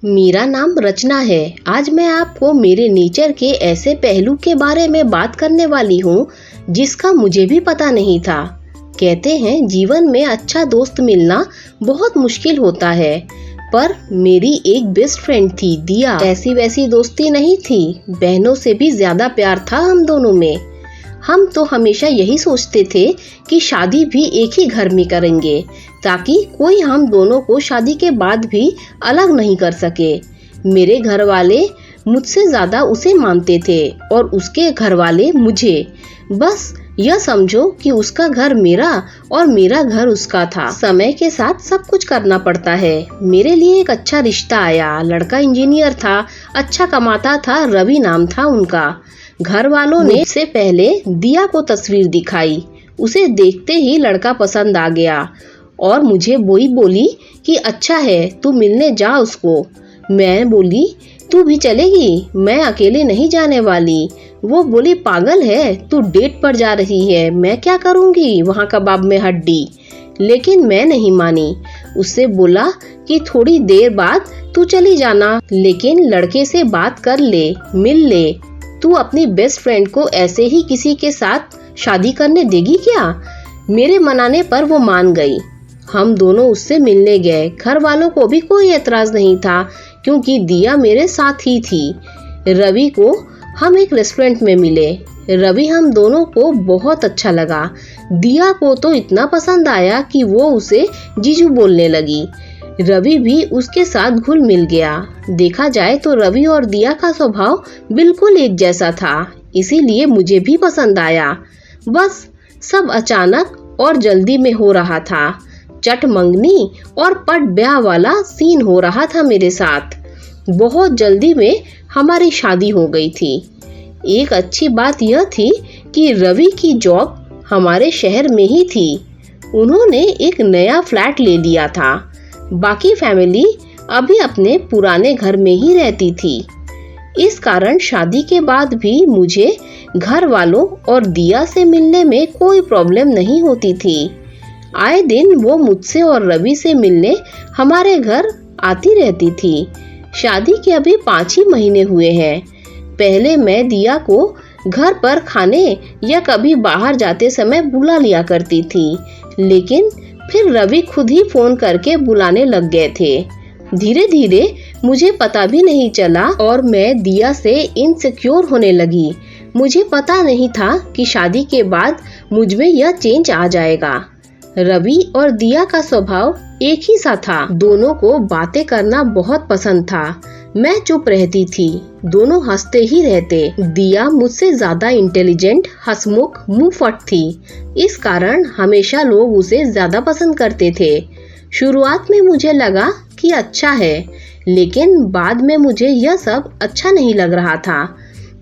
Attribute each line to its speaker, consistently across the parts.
Speaker 1: मेरा नाम रचना है। आज मैं आपको मेरे नेचर के ऐसे पहलू के बारे में बात करने वाली हूँ जिसका मुझे भी पता नहीं था। कहते हैं जीवन में अच्छा दोस्त मिलना बहुत मुश्किल होता है, पर मेरी एक बेस्ट फ्रेंड थी दिया। ऐसी वैसी दोस्ती नहीं थी, बहनों से भी ज्यादा प्यार था हम दोनों में। हम तो हमेशा यही सोचते थे कि शादी भी एक ही घर में करेंगे ताकि कोई हम दोनों को शादी के बाद भी अलग नहीं कर सके। मेरे घर वाले मुझसे ज्यादा उसे मानते थे और उसके घर वाले मुझे। बस यह समझो कि उसका घर मेरा और मेरा घर उसका था। समय के साथ सब कुछ करना पड़ता है। मेरे लिए एक अच्छा रिश्ता आया। लड़का इंजीनियर था, अच्छा कमाता था, रवि नाम था उनका। घर वालों ने से पहले दिया को तस्वीर दिखाई। उसे देखते ही लड़का पसंद आ गया और मुझे वही बोली कि अच्छा है, तू मिलने जा उसको। मैं बोली तू भी चलेगी? मैं अकेले नहीं जाने वाली। वो बोली पागल है, तू डेट पर जा रही है, मैं क्या करूँगी वहाँ कबाब में हड्डी। लेकिन मैं नहीं मानी। उससे बोला कि थोड़ी देर बाद तू चली जाना, लेकिन लड़के से बात कर ले, मिल ले। तू अपनी बेस्ट फ्रेंड को ऐसे ही किसी के साथ शादी करने देगी क्या? मेरे मनाने पर वो मान गई। हम दोनों उससे मिलने गए। घर वालों को भी कोई एतराज नहीं था क्योंकि दिया मेरे साथ ही थी। रवि को हम एक रेस्टोरेंट में मिले। रवि हम दोनों को बहुत अच्छा लगा। दिया को तो इतना पसंद आया कि वो उसे जीजू बोलने लगी। रवि भी उसके साथ घुल मिल गया। देखा जाए तो रवि और दिया का स्वभाव बिल्कुल एक जैसा था, इसीलिए मुझे भी पसंद आया। बस सब अचानक और जल्दी में हो रहा था। चट मंगनी और पट ब्याह वाला सीन हो रहा था मेरे साथ। बहुत जल्दी में हमारी शादी हो गई थी। एक अच्छी बात यह थी कि रवि की जॉब हमारे शहर में ही थी। उन्होंने एक नया फ्लैट ले लिया था। बाकी फैमिली अभी अपने पुराने घर में ही रहती थी। इस कारण शादी के बाद भी मुझे घर वालों और दिया से मिलने में कोई प्रॉब्लम नहीं होती थी। आए दिन वो मुझसे और रवि से मिलने हमारे घर आती रहती थी। शादी के अभी 5 ही महीने हुए हैं। पहले मैं दिया को घर पर खाने या कभी बाहर जाते समय बुला लिया करती थी, लेकिन फिर रवि खुद ही फोन करके बुलाने लग गए थे। धीरे धीरे मुझे पता भी नहीं चला और मैं दिया से इनसिक्योर होने लगी। मुझे पता नहीं था कि शादी के बाद मुझ में यह चेंज आ जाएगा। रवि और दिया का स्वभाव एक ही सा था। दोनों को बातें करना बहुत पसंद था। मैं चुप रहती थी, दोनों हंसते ही रहते। दिया मुझसे ज्यादा इंटेलिजेंट, हंसमुख, मुंहफट थी। इस कारण हमेशा लोग उसे ज्यादा पसंद करते थे। शुरुआत में मुझे लगा कि अच्छा है, लेकिन बाद में मुझे यह सब अच्छा नहीं लग रहा था।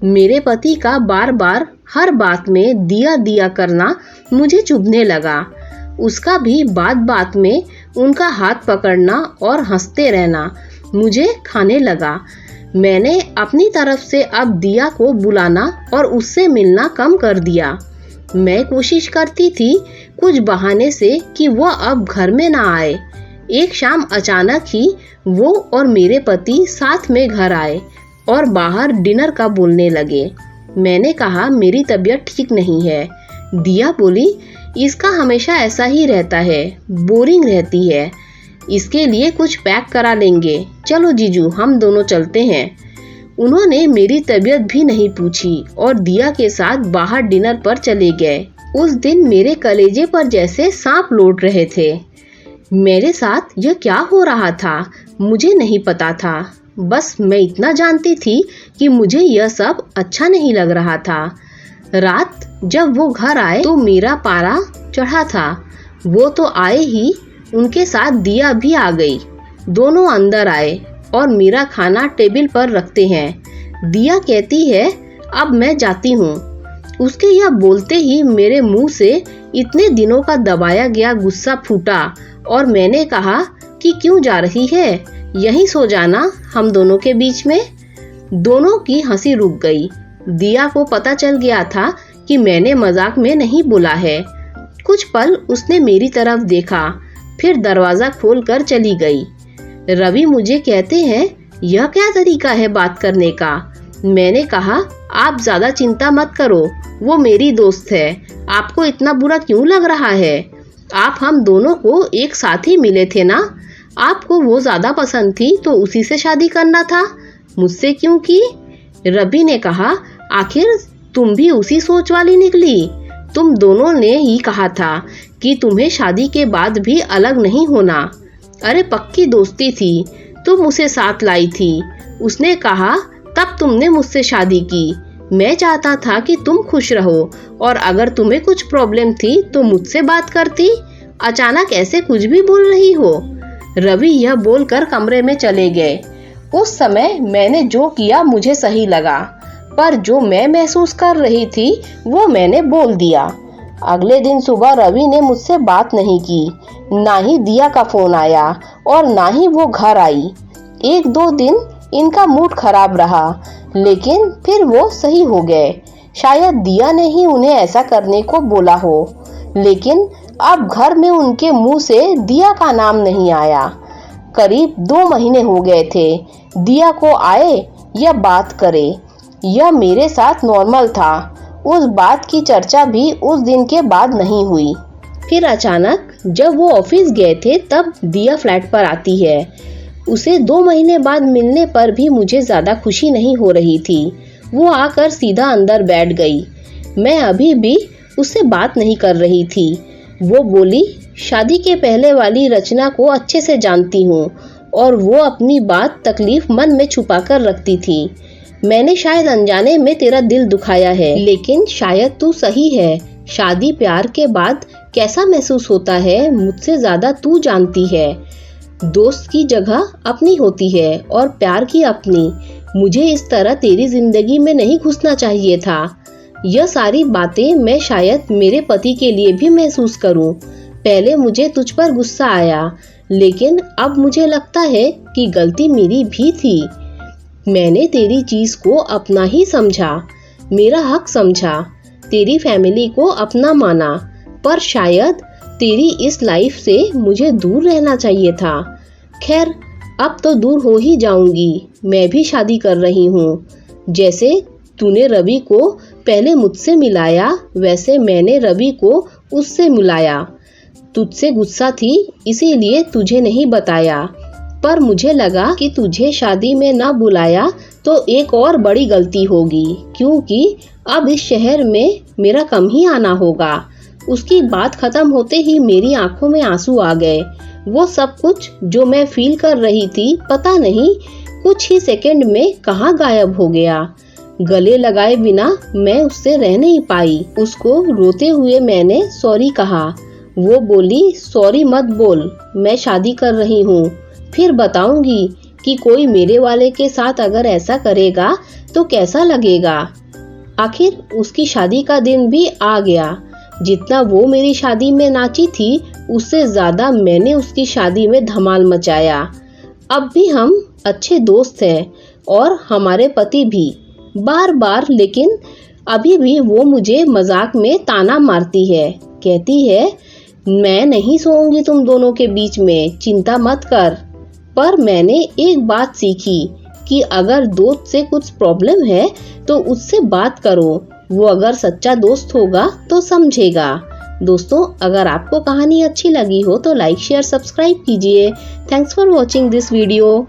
Speaker 1: मेरे पति का बार बार हर बात में दिया दिया करना मुझे चुभने लगा। उसका भी बात बात में उनका हाथ पकड़ना और हंसते रहना मुझे खाने लगा। मैंने अपनी तरफ से अब दिया को बुलाना और उससे मिलना कम कर दिया। मैं कोशिश करती थी कुछ बहाने से कि वो अब घर में ना आए। एक शाम अचानक ही वो और मेरे पति साथ में घर आए और बाहर डिनर का बोलने लगे। मैंने कहा मेरी तबीयत ठीक नहीं है। दिया बोली इसका हमेशा ऐसा ही रहता है, बोरिंग रहती है, इसके लिए कुछ पैक करा लेंगे। चलो जीजू, हम दोनों चलते हैं। उन्होंने मेरी तबीयत भी नहीं पूछी और दिया के साथ बाहर डिनर पर चले गए। उस दिन मेरे कलेजे पर जैसे सांप लौट रहे थे। मेरे साथ यह क्या हो रहा था मुझे नहीं पता था। बस मैं इतना जानती थी कि मुझे यह सब अच्छा नहीं लग रहा था। रात जब वो घर आए तो मेरा पारा चढ़ा था। वो तो आए ही, उनके साथ दिया भी आ गई। दोनों अंदर आए और मेरा खाना टेबल पर रखते हैं। दिया कहती है अब मैं जाती हूँ। उसके यह बोलते ही मेरे मुंह से इतने दिनों का दबाया गया गुस्सा फूटा और मैंने कहा कि क्यों जा रही है, यहीं सो जाना हम दोनों के बीच में। दोनों की हंसी रुक गई। दिया को पता चल गया था कि मैंने मजाक में नहीं बोला है। कुछ पल उसने मेरी तरफ देखा, फिर दरवाजा खोलकर चली गई। रवि मुझे कहते हैं यह क्या तरीका है बात करने का। मैंने कहा, आप ज्यादा चिंता मत करो, वो मेरी दोस्त है, आपको इतना बुरा क्यों लग रहा है। आप हम दोनों को एक साथ ही मिले थे ना, आपको वो ज्यादा पसंद थी तो उसी से शादी करना था, मुझसे क्यों की। रवि ने कहा, आखिर तुम भी उसी सोच वाली निकली। तुम दोनों ने ही कहा था कि तुम्हें शादी के बाद भी अलग नहीं होना। अरे पक्की दोस्ती थी, तुम उसे साथ लाई थी, उसने कहा तब तुमने मुझसे शादी की। मैं चाहता था कि तुम खुश रहो और अगर तुम्हें कुछ प्रॉब्लम थी तो मुझसे बात करती। अचानक ऐसे कुछ भी बोल रही हो। रवि यह बोलकर कमरे में चले गए। उस समय मैंने जो किया मुझे सही लगा, पर जो मैं महसूस कर रही थी वो मैंने बोल दिया। अगले दिन सुबह रवि ने मुझसे बात नहीं की, ना ही दिया का फोन आया और ना ही वो घर आई। 1-2 दिन इनका मूड खराब रहा, लेकिन फिर वो सही हो गए। शायद दिया ने ही उन्हें ऐसा करने को बोला हो, लेकिन अब घर में उनके मुंह से दिया का नाम नहीं आया। करीब 2 महीने हो गए थे दिया को आए या बात करे। यह मेरे साथ नॉर्मल था। उस बात की चर्चा भी उस दिन के बाद नहीं हुई। फिर अचानक जब वो ऑफिस गए थे तब दिया फ्लैट पर आती है। उसे 2 महीने बाद मिलने पर भी मुझे ज्यादा खुशी नहीं हो रही थी। वो आकर सीधा अंदर बैठ गई। मैं अभी भी उससे बात नहीं कर रही थी। वो बोली, शादी के पहले वाली रचना को अच्छे से जानती हूँ और वो अपनी बात तकलीफ मन में छुपा कर रखती थी। मैंने शायद अनजाने में तेरा दिल दुखाया है, लेकिन शायद तू सही है। शादी प्यार के बाद कैसा महसूस होता है मुझसे ज्यादा तू जानती है। दोस्त की जगह अपनी होती है और प्यार की अपनी। मुझे इस तरह तेरी जिंदगी में नहीं घुसना चाहिए था। यह सारी बातें मैं शायद मेरे पति के लिए भी महसूस करूं। पहले मुझे तुझ पर गुस्सा आया, लेकिन अब मुझे लगता है कि गलती मेरी भी थी। मैंने तेरी चीज को अपना ही समझा, मेरा हक समझा, तेरी फैमिली को अपना माना, पर शायद तेरी इस लाइफ से मुझे दूर रहना चाहिए था। खैर, अब तो दूर हो ही जाऊंगी। मैं भी शादी कर रही हूँ। जैसे तूने रवि को पहले मुझसे मिलाया, वैसे मैंने रवि को उससे मिलाया। तुझसे गुस्सा थी इसीलिए तुझे नहीं बताया, पर मुझे लगा कि तुझे शादी में ना बुलाया तो एक और बड़ी गलती होगी, क्योंकि अब इस शहर में मेरा कम ही आना होगा। उसकी बात खत्म होते ही मेरी आंखों में आंसू आ गए। वो सब कुछ जो मैं फील कर रही थी, पता नहीं कुछ ही सेकंड में कहाँ गायब हो गया। गले लगाए बिना मैं उससे रह नहीं पाई। उसको रोते हुए मैंने सॉरी कहा। वो बोली, सॉरी मत बोल, मैं शादी कर रही हूँ, फिर बताऊंगी कि कोई मेरे वाले के साथ अगर ऐसा करेगा तो कैसा लगेगा। आखिर उसकी शादी का दिन भी आ गया। जितना वो मेरी शादी में नाची थी, उससे ज्यादा मैंने उसकी शादी में धमाल मचाया। अब भी हम अच्छे दोस्त हैं और हमारे पति भी। बार बार लेकिन अभी भी वो मुझे मजाक में ताना मारती है, कहती है मैं नहीं सोऊंगी तुम दोनों के बीच में, चिंता मत कर। पर मैंने एक बात सीखी कि अगर दोस्त से कुछ प्रॉब्लम है तो उससे बात करो। वो अगर सच्चा दोस्त होगा तो समझेगा। दोस्तों, अगर आपको कहानी अच्छी लगी हो तो लाइक शेयर सब्सक्राइब कीजिए। Thanks for watching this video.